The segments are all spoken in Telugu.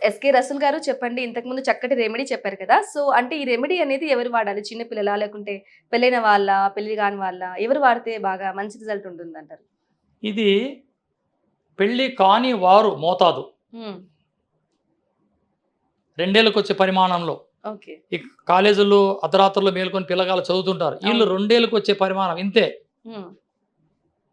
ఎస్కే రసూల్ గారు చెప్పండి. ఇంతకుముందు చక్కటి రెమెడీ చెప్పారు కదా! సో, అంటే ఈ రెమెడీ అనేది ఎవరు వాడాలి? చిన్న పిల్లలా? లేకుంటే పెళ్ళైన వాళ్ళా? పెళ్లి కాని వాళ్ళా? ఎవరు వాడితే బాగా మంచి రిజల్ట్ ఉంటుందంటారు? ఇది పెళ్లి కాని వారు మోతాదు. హ్మ్. 2 ఏళ్లకొచ్చే పరిమాణంలో. ఓకే. ఈ కాలేజీల్లో అర్ధరాత్రుల్లో మేలుకొని పిల్లగాళ్ళు చదువుతుంటారు. ఈళ్ళు అవును. 2 ఏళ్లకొచ్చే పరిమాణం ఇంతే. హ్మ్.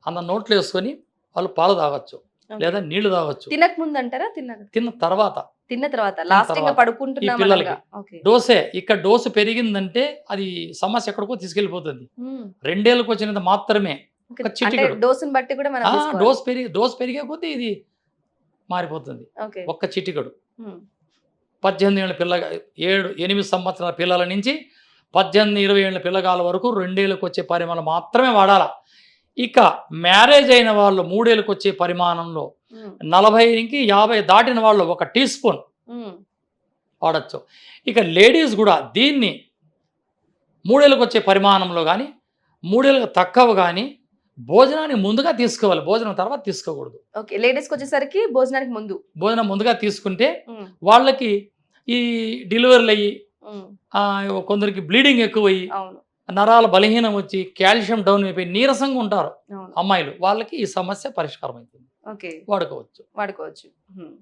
అన్న నోట్లో యేసుకొని వాళ్ళు పాలు తాగొచ్చు. ఓకే. లేదా నీళ్లు తాగొచ్చు. తినక ముందంటారా? తిన్నాక? తిన్న తర్వాత. తిన్న తర్వాత. తిన్న లాస్ట్ ఇంక తర్వాత. ఈ పడుకుంటున్నాం అనంగా. పిల్లలకి. ఓకే. డోసే. ఇక్కడ డోసు పెరిగిందంటే అది సమస్య ఎక్కడికో తీసుకెళ్ళిపోతుంది. హ్మ్. 2 ఏళ్లకొచ్చినంత మాత్రమే. ఓకే. ఒక అంటే చిటికెడు. డోస్‌ని బట్టి కూడా మనం తీసుకోవాలి. డోస్ పెరిగే కొద్దీ ఇది మారిపోతుంది. ఓకే. ఒక్క చిటికెడు. హ్మ్. 18 ఏళ్ల 8 సంవత్సరాల పిల్లల నుంచి 18, 20 ఏళ్ల పిల్లగాళ్ళ వరకు 2 ఏళ్లకొచ్చే పరిమాణం మాత్రమే వాడాల. ఇక మ్యారేజ్ అయిన వాళ్ళు 3 ఏళ్లకొచ్చే పరిమాణంలో హ్మ్. 40-50 దాటిన వాళ్ళు ఒక టీ స్పూన్ హ్మ్. వాడొచ్చు. ఇక లేడీస్ గూడా దీన్ని 3 ఏళ్లకొచ్చే పరిమాణంలో గానీ, 3 ఏళ్ళకి తక్కువ గానీ, భోజనానికి ముందుగా తీసుకోవాలి. భోజనం తర్వాత తీసుకోకూడదు. ఓకే. లేడీస్‌కొచ్చేసరికి భోజనానికి ముందు. భోజనం ముందుగా తీసుకుంటే హ్మ్. వాళ్ళకి ఈ డెలివరీలయ్యి హ్మ్. కొందరికి బ్లీడింగ్ ఎక్కువయ్యి, అవును. నరాల బలహీనం వచ్చి, కాల్షియం డౌన్ అయిపోయి నీరసంగా ఉంటారు అవును. అమ్మాయిలు. వాళ్ళకి ఈ సమస్య పరిష్కారం అవుతుంది. ఓకే. వాడుకోవచ్చు. వాడుకోవచ్చు. హ్మ్.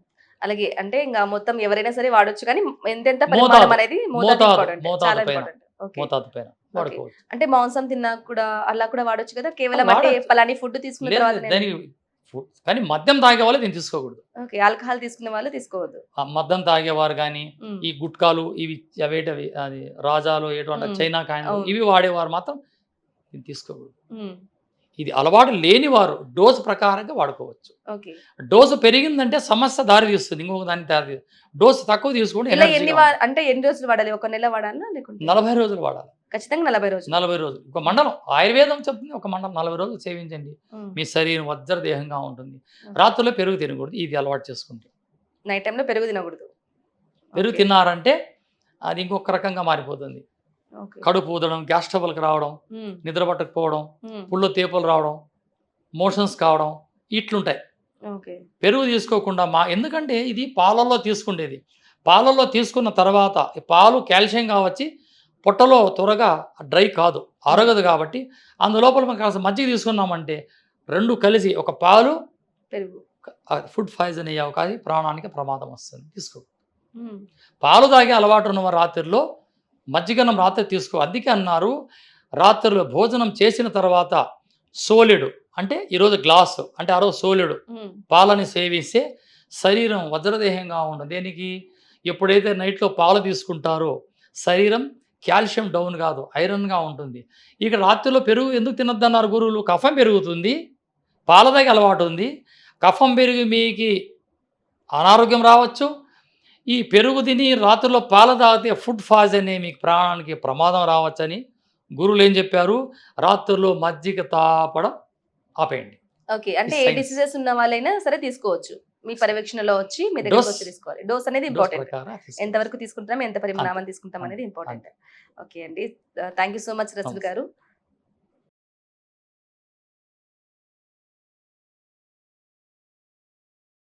అలాగే అంటే ఇంగ మొత్తం ఎవరైనా సరే వాడొచ్చు కానీ ఎంతెంత పరిమాణం మోతాదు. అనేది మోతాదు మోతాదు. ఇంపార్టెంట్. మోతాదు చాలా పైన. ఇంపార్టెంట్. ఓకే. మోతాదు పైన ఓకే. వాడుకోవచ్చు. అంటే మాంసం తిన్నా కూడా అలా కూడా వాడొచ్చు కదా? కేవలం అంటే వాడొచ్చు. పలాని ఫుడ్ తీసుకున్న లేదు లేదు. తర్వాతనే దానికి కానీ మద్యం తాగేవాళ్ళు దీన్ని తీసుకోకూడదు. ఓకే. ఆల్కహాల్ తీసుకునే వాళ్ళు తీసుకోవద్దు. ఆ మద్యం తాగేవారు గానీ, హ్మ్. ఈ గుట్కాలు ఇవి అవేటవి అది రాజాలు ఎటువంటి హ్మ్. చైనా కాయిన్లు అవును. ఇవి వాడేవారు మాత్రం దీన్ని తీసుకోకూడదు. హ్మ్. ఇది అలవాటు లేని వారు డోసు ప్రకారంగా వాడుకోవచ్చు. ఓకే. డోసు పెరిగిందంటే సమస్య దారి తీస్తుంది. ఇంకొక దానికి దారి తీస్తుంది. డోసు తక్కువ తీసుకోండి ఇలా ఎన్ని ఎనర్జీగా ఉంటుంది. అంటే ఎన్ని రోజులు వాడాలి? ఒక నెల వాడాలా? లేకుంటే 40 రోజులు వాడాలి. ఖచ్చితంగా 40 రోజులు. 40 రోజులు. ఒక మండలం ఆయుర్వేదం చెప్తుంది ఒక మండలం 40 రోజులు సేవించండి. హ్మ్. మీ శరీరం వజ్ర దేహంగా ఉంటుంది. ఓకే. రాత్రుల్లో పెరుగు తినకూడదు. ఇది అలవాటు చేసుకుంటే. నైట్ టైమ్‌లో పెరుగు తినకూడదు. పెరుగు ఓకే. తిన్నారంటే అది ఇంకొక రకంగా మారిపోతుంది. ఓకే. కడుపు ఊదడం, గ్యాస్ ట్రబుల్‌కి రావడం, హ్మ్. నిద్ర పట్టకపోవడం, హ్మ్. పుల్లో తేపులు రావడం, మోషన్స్ కావడం ఇట్లుంటాయి. ఓకే. పెరుగు తీసుకోకుండా ఎందుకంటే ఇది పాలల్లో తీసుకుండేది. పాలల్లో తీసుకున్న తర్వాత ఈ పాలు కాల్షియం కావచ్చి పొట్టలో త్వరగా డ్రై కాదు. హ్మ్. అరగదు కాబట్టి అందులోపల మనం కాస్త మజ్జిగ తీసుకున్నామంటే 2 కలిసి ఒక పాలు పెరుగు. ఫుడ్ పాయిజన్ అయ్యే అవకాశం ప్రాణానికి ప్రమాదం వస్తుంది. తీసుకో. హ్మ్. పాలు తాగే అలవాటు ఉన్నవారు రాత్రిలో మజ్జిగన్నం రాత్రి తీసుకో. అందుకే అన్నారు రాత్రిలో భోజనం చేసిన తర్వాత సోలెడు అంటే ఈరోజు గ్లాసు అంటే ఆ రోజు సోలెడు హ్మ్. పాలని సేవిస్తే శరీరం వజ్రదేహంగా ఉండదు. దేనికి? ఎప్పుడైతే నైట్‌లో పాలు తీసుకుంటారో శరీరం కాల్షియం డౌన్ కాదు ఐరన్‌గా ఉంటుంది. ఇక రాత్రిలో పెరుగు ఎందుకు తినొద్దన్నారు గురువులు? కఫం పెరుగుతుంది. పాల తాగే అలవాటు ఉంది. కఫం పెరిగి మీకి అనారోగ్యం రావచ్చు. ఈ పెరుగు తిని రాత్రిలో పాలు తాగితే ఫుడ్ పాయిజన్ అయ్యి మీకు ప్రాణానికి ప్రమాదం రావచ్చని గురువులేం చెప్పారు? రాత్రిలో మజ్జిగ తాపడం ఆపేయండి. ఓకే. అంటే ఇది ఏ సైన్స్. డిసీజెస్ ఉన్న వాళ్ళైనా సరే తీసుకోవచ్చు. మీ పర్యవేక్షణలో వచ్చి మీ డోస్, దగ్గరకొచ్చి తీసుకోవాలి. డోస్ అనేది డోస్ ఇంపార్టెంట్. ప్రకారం ఎంత తీసుకోవచ్చు. వరకు తీసుకుంటున్నాం, ఎంత అంతే. పరిమాణం తీసుకుంటాం అంతే. అనేది ఇంపార్టెంట్. అంతే. ఓకే అండి. Thank you so much Rasool నమస్తే. గారు.